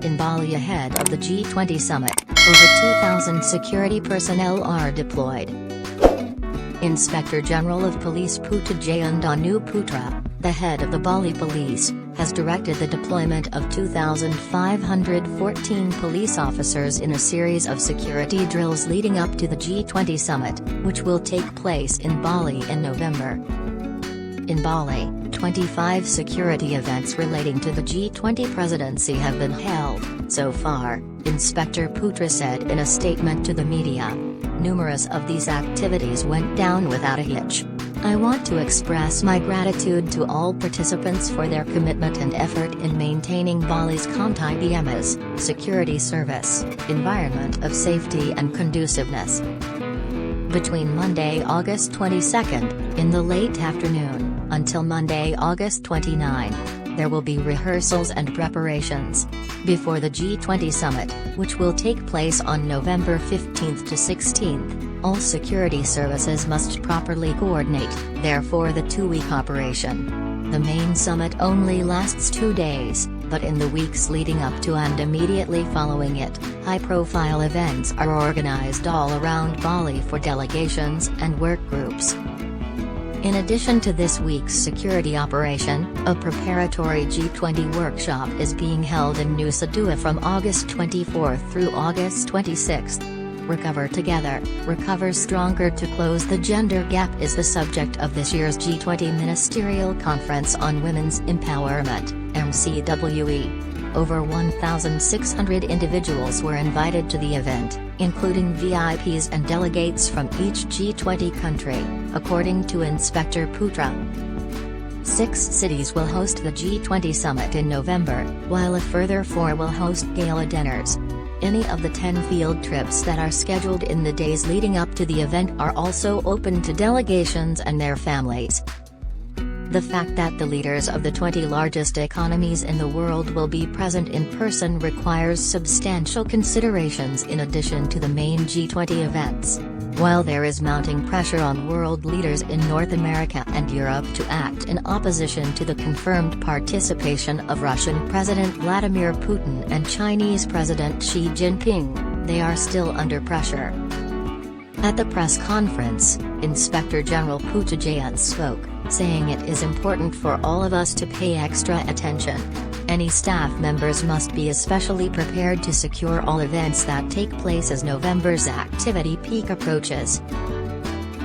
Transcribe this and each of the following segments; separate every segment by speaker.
Speaker 1: In Bali ahead of the G20 summit, over 2,000 security personnel are deployed. Inspector General of Police Putu Danu Putra, the head of the Bali Police, has directed the deployment of 2,514 police officers in a series of security drills leading up to the G20 summit, which will take place in Bali in November. In Bali, 25 security events relating to the G20 presidency have been held, so far, Inspector Putra said in a statement to the media. Numerous of these activities went down without a hitch. I want to express my gratitude to all participants for their commitment and effort in maintaining Bali's Kamtibmas, security service, environment of safety and conduciveness. Between Monday, August 22, in the late afternoon, until Monday, August 29, there will be rehearsals and preparations. Before the G20 summit, which will take place on November 15 to 16, all security services must properly coordinate, therefore the two-week operation. The main summit only lasts 2 days, but in the weeks leading up to and immediately following it, high-profile events are organized all around Bali for delegations and work groups. In addition to this week's security operation, a preparatory G20 workshop is being held in Nusa Dua from August 24 through August 26. Recover Together, Recover Stronger to Close the Gender Gap is the subject of this year's G20 Ministerial Conference on Women's Empowerment, MCWE. Over 1,600 individuals were invited to the event, including VIPs and delegates from each G20 country, according to Inspector Putra. 6 cities will host the G20 summit in November, while a further 4 will host gala dinners. Any of the 10 field trips that are scheduled in the days leading up to the event are also open to delegations and their families. The fact that the leaders of the 20 largest economies in the world will be present in person requires substantial considerations in addition to the main G20 events. While there is mounting pressure on world leaders in North America and Europe to act in opposition to the confirmed participation of Russian President Vladimir Putin and Chinese President Xi Jinping, they are still under pressure. At the press conference, Inspector General Putu spoke, saying it is important for all of us to pay extra attention. Any staff members must be especially prepared to secure all events that take place as November's activity peak approaches.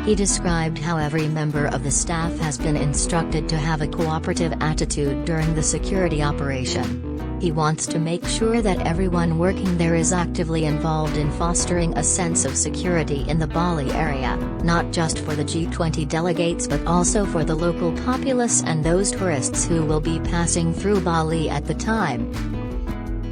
Speaker 1: He described how every member of the staff has been instructed to have a cooperative attitude during the security operation. He wants to make sure that everyone working there is actively involved in fostering a sense of security in the Bali area, not just for the G20 delegates but also for the local populace and those tourists who will be passing through Bali at the time.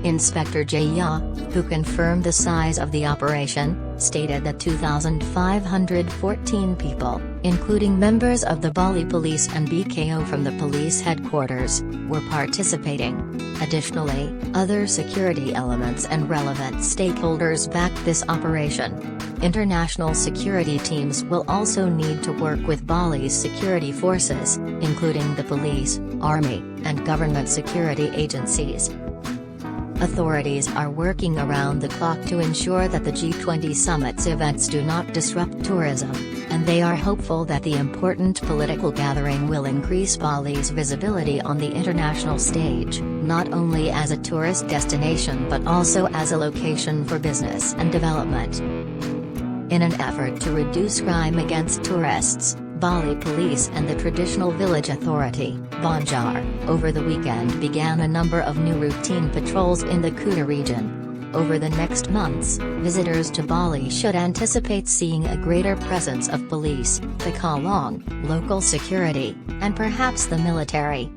Speaker 1: Inspector Jaya, who confirmed the size of the operation, stated that 2,514 people, including members of the Bali Police and BKO from the police headquarters, were participating. Additionally, other security elements and relevant stakeholders backed this operation. International security teams will also need to work with Bali's security forces, including the police, army, and government security agencies. Authorities are working around the clock to ensure that the G20 summit's events do not disrupt tourism, and they are hopeful that the important political gathering will increase Bali's visibility on the international stage, not only as a tourist destination but also as a location for business and development. In an effort to reduce crime against tourists, Bali Police and the Traditional Village Authority, Banjar, over the weekend began a number of new routine patrols in the Kuta region. Over the next months, visitors to Bali should anticipate seeing a greater presence of police, the Kalong, local security, and perhaps the military.